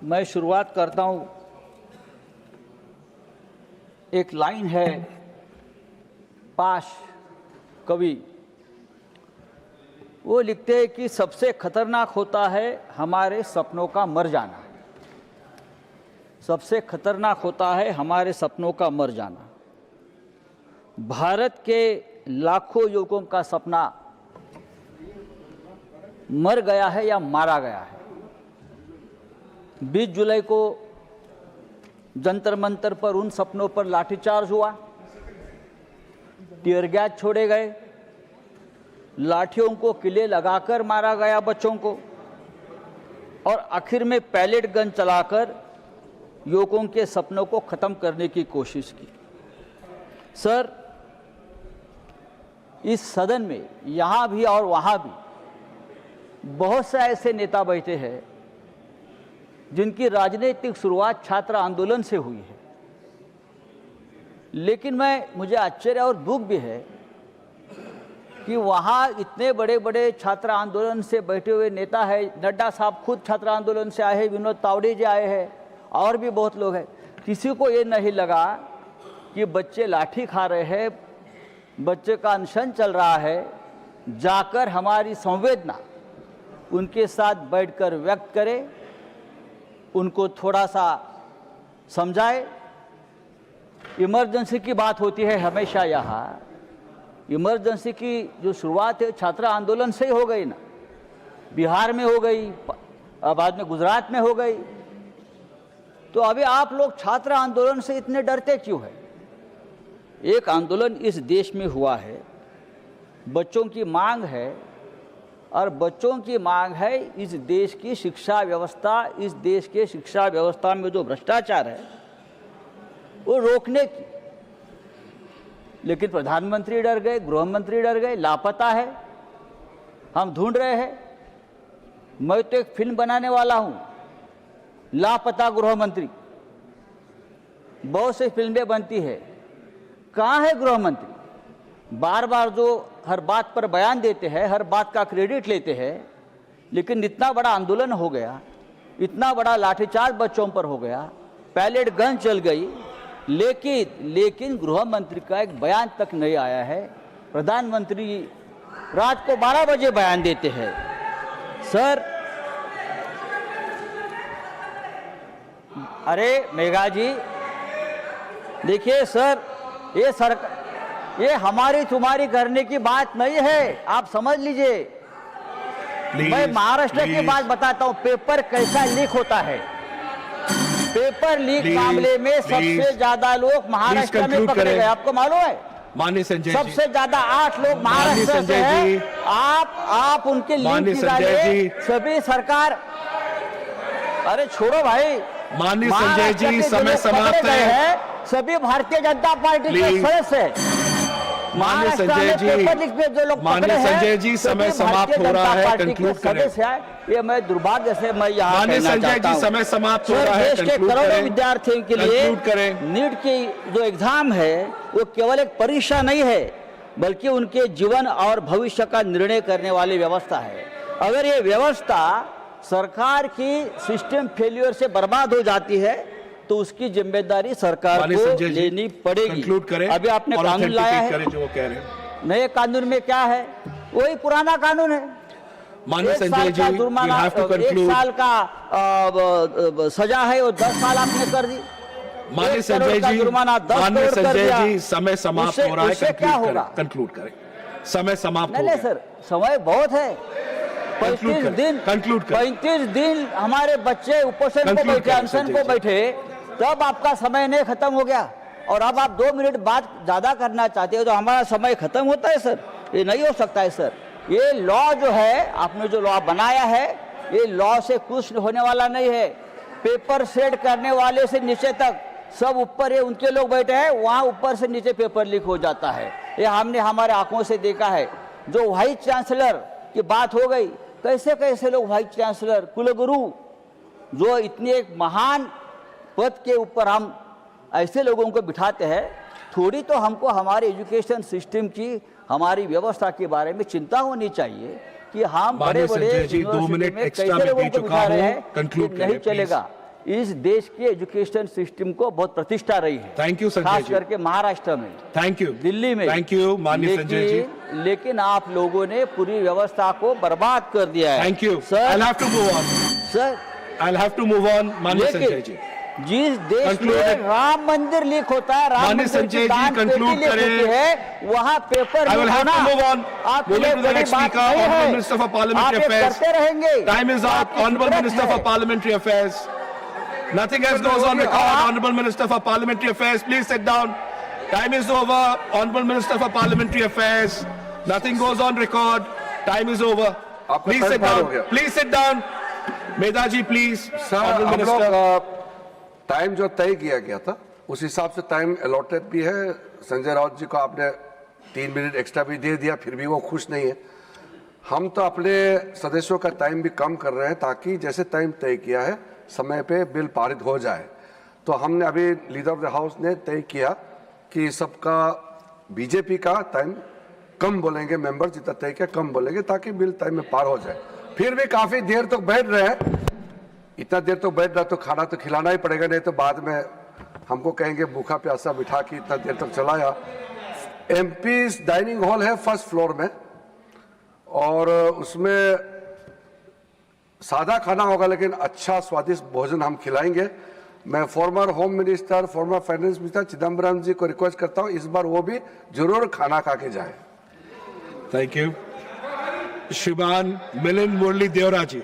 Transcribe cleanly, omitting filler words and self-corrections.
मैं शुरुआत करता हूँ। एक लाइन है पाश कवि, वो लिखते हैं कि सबसे खतरनाक होता है हमारे सपनों का मर जाना। सबसे खतरनाक होता है हमारे सपनों का मर जाना। भारत के लाखों युवकों का सपना मर गया है या मारा गया है। 20 जुलाई को जंतर मंतर पर उन सपनों पर लाठीचार्ज हुआ, टीयर गैस छोड़े गए, लाठियों को किले लगाकर मारा गया बच्चों को, और आखिर में पैलेट गन चलाकर युवकों के सपनों को खत्म करने की कोशिश की। सर, इस सदन में यहाँ भी और वहाँ भी बहुत से ऐसे नेता बैठे हैं जिनकी राजनीतिक शुरुआत छात्र आंदोलन से हुई है, लेकिन मुझे आश्चर्य और दुख भी है कि वहाँ इतने बड़े बड़े छात्र आंदोलन से बैठे हुए नेता है। नड्डा साहब खुद छात्र आंदोलन से आए हैं, विनोद तावड़े जी आए हैं, और भी बहुत लोग हैं। किसी को ये नहीं लगा कि बच्चे लाठी खा रहे हैं, बच्चे का अनशन चल रहा है, जाकर हमारी संवेदना उनके साथ बैठकर व्यक्त करें, उनको थोड़ा सा समझाए। इमरजेंसी की बात होती है हमेशा यहाँ। इमरजेंसी की जो शुरुआत है छात्र आंदोलन से ही हो गई ना, बिहार में हो गई, बाद में गुजरात में हो गई। तो अभी आप लोग छात्र आंदोलन से इतने डरते क्यों है? एक आंदोलन इस देश में हुआ है, बच्चों की मांग है, और बच्चों की मांग है इस देश की शिक्षा व्यवस्था, इस देश के शिक्षा व्यवस्था में जो भ्रष्टाचार है वो रोकने की। लेकिन प्रधानमंत्री डर गए, गृह मंत्री डर गए, लापता है, हम ढूंढ रहे हैं। मैं तो एक फिल्म बनाने वाला हूं, लापता गृह मंत्री। बहुत सी फिल्में बनती है, कहाँ है गृह मंत्री? बार बार जो हर बात पर बयान देते हैं, हर बात का क्रेडिट लेते हैं, लेकिन इतना बड़ा आंदोलन हो गया, इतना बड़ा लाठीचार्ज बच्चों पर हो गया, पैलेट गन चल गई, लेकिन गृह मंत्री का एक बयान तक नहीं आया है। प्रधानमंत्री रात को 12 बजे बयान देते हैं। सर, अरे मेघा जी, देखिए सर, ये सरकार, ये हमारी तुम्हारी करने की बात नहीं है, आप समझ लीजिए। मैं महाराष्ट्र की बात बताता हूं, पेपर कैसा लीक होता है। पेपर लीक मामले में सबसे ज्यादा लोग महाराष्ट्र में पकड़े गए, आपको मालूम है? माननीय संजय जी, सबसे ज्यादा 8 लोग महाराष्ट्र से हैं। आप उनके लिंक निकालिए, सभी सरकार। अरे छोड़ो भाई, माननीय संजय जी, समय समाप्त है। सभी भारतीय जनता पार्टी के सदस्य हैं। माननीय संजय जी, समय समाप्त हो रहा है, कंक्लूड करें। ये मैं दुर्भाग्य से मैं यहाँ माननीय संजय जी, समय समाप्त हो रहा है, देश के करोड़ों विद्यार्थियों के लिए नीट की जो एग्जाम है वो केवल एक परीक्षा नहीं है, बल्कि उनके जीवन और भविष्य का निर्णय करने वाली व्यवस्था है। अगर ये व्यवस्था सरकार की सिस्टम फेल्यूर से बर्बाद हो जाती है तो उसकी जिम्मेदारी सरकार को लेनी पड़ेगी। अभी आपने कानून लाया है, जो वो कह रहे हैं। नए कानून में क्या है? वही पुराना कानून है। माननीय संजय जी, जुर्माना, 1 साल का सजा है, वो 10 साल आपने कर दी। माननीय संजय जी, जुर्माना 10 करोड़ कर दिया। समय समाप्त हो रहा है, क्या होगा? कंक्लूड करें। समय समाप्त हो गया। सर, समय बहुत है। 35 दिन हमारे बच्चे उपोषण को बैठे, अनशन को बैठे, तब आपका समय नहीं खत्म हो गया, और अब आप 2 मिनट बात ज्यादा करना चाहते हो तो हमारा समय खत्म होता है। सर, ये नहीं हो सकता है। सर, ये लॉ जो है, आपने जो लॉ बनाया है, ये लॉ से कुछ होने वाला नहीं है। पेपर सेट करने वाले से नीचे तक सब ऊपर है, उनके लोग बैठे हैं, वहां ऊपर से नीचे पेपर लीक हो जाता है। ये हमने हमारे आंखों से देखा है। जो वाइस चांसलर की बात हो गई, कैसे कैसे लोग वाइस चांसलर, कुलगुरु, जो इतने एक महान पद के ऊपर हम ऐसे लोगों को बिठाते हैं, थोड़ी तो हमको हमारे एजुकेशन सिस्टम की, हमारी व्यवस्था के बारे में चिंता होनी चाहिए कि हम बड़े बड़े 2 मिनट एक्स्ट्रा में भी चुका हूं, कंक्लूड नहीं चलेगा। इस देश के एजुकेशन सिस्टम को बहुत प्रतिष्ठा रही है। थैंक यू संजय खास जी। करके महाराष्ट्र में, थैंक यू, दिल्ली में। थैंक यू माननीय संजय जी। लेकिन आप लोगों ने पूरी व्यवस्था को बर्बाद कर दिया है। Thank you sir. I have to move on sir, I have to move on माननीय संजय जी। जिस देश में राम मंदिर लीक होता है, राम मंदिर संजय की जी, दान पेटी conclude लीक करें। होती है, वहाँ paper I will have to move on. आपके Moving लिए to the बड़ी next बात speaker, नहीं Honorable है। Minister for Parliamentary आप ये Affairs. करते रहेंगे। Time is up. आपकी Honorable फितरत Minister है। for Parliamentary Affairs. Nothing else goes on record. Honorable Minister for Parliamentary Affairs, please sit down. Time is over. Honorable Minister for Parliamentary Affairs. Nothing goes on record. Time is over. Please sit down. Please sit down. Medha ji, please. Honorable Minister. Time जो तय किया गया था उस हिसाब से time allotted भी है। संजय राउत जी को आपने 3 मिनट एक्स्ट्रा भी दे दिया, फिर भी वो खुश नहीं है। हम तो अपने सदस्यों का टाइम भी कम कर रहे हैं ताकि जैसे टाइम तय किया है समय पे बिल पारित हो जाए। तो हमने अभी लीडर ऑफ द हाउस ने तय किया कि सबका बीजेपी का टाइम कम बोलेंगे, मेंबर जितना तय किया कम बोलेंगे ताकि बिल टाइम में पार हो जाए। फिर भी काफी देर तक बैठ रहे हैं। इतना देर तो बैठ रहा तो खाना तो खिलाना ही पड़ेगा, नहीं तो बाद में हमको कहेंगे भूखा प्यासा बिठा के इतना देर तक चलाया। एमपीज डाइनिंग हॉल है फर्स्ट फ्लोर में और उसमें सादा खाना होगा लेकिन अच्छा स्वादिष्ट भोजन हम खिलाएंगे। मैं former home minister, former finance minister Chidambaram ji को रिक्वेस्ट करता हूं इस बार वो भी जरूर खाना खा के जाए। Thank you. श्रीमान मिलिंद मुरली देवरा जी।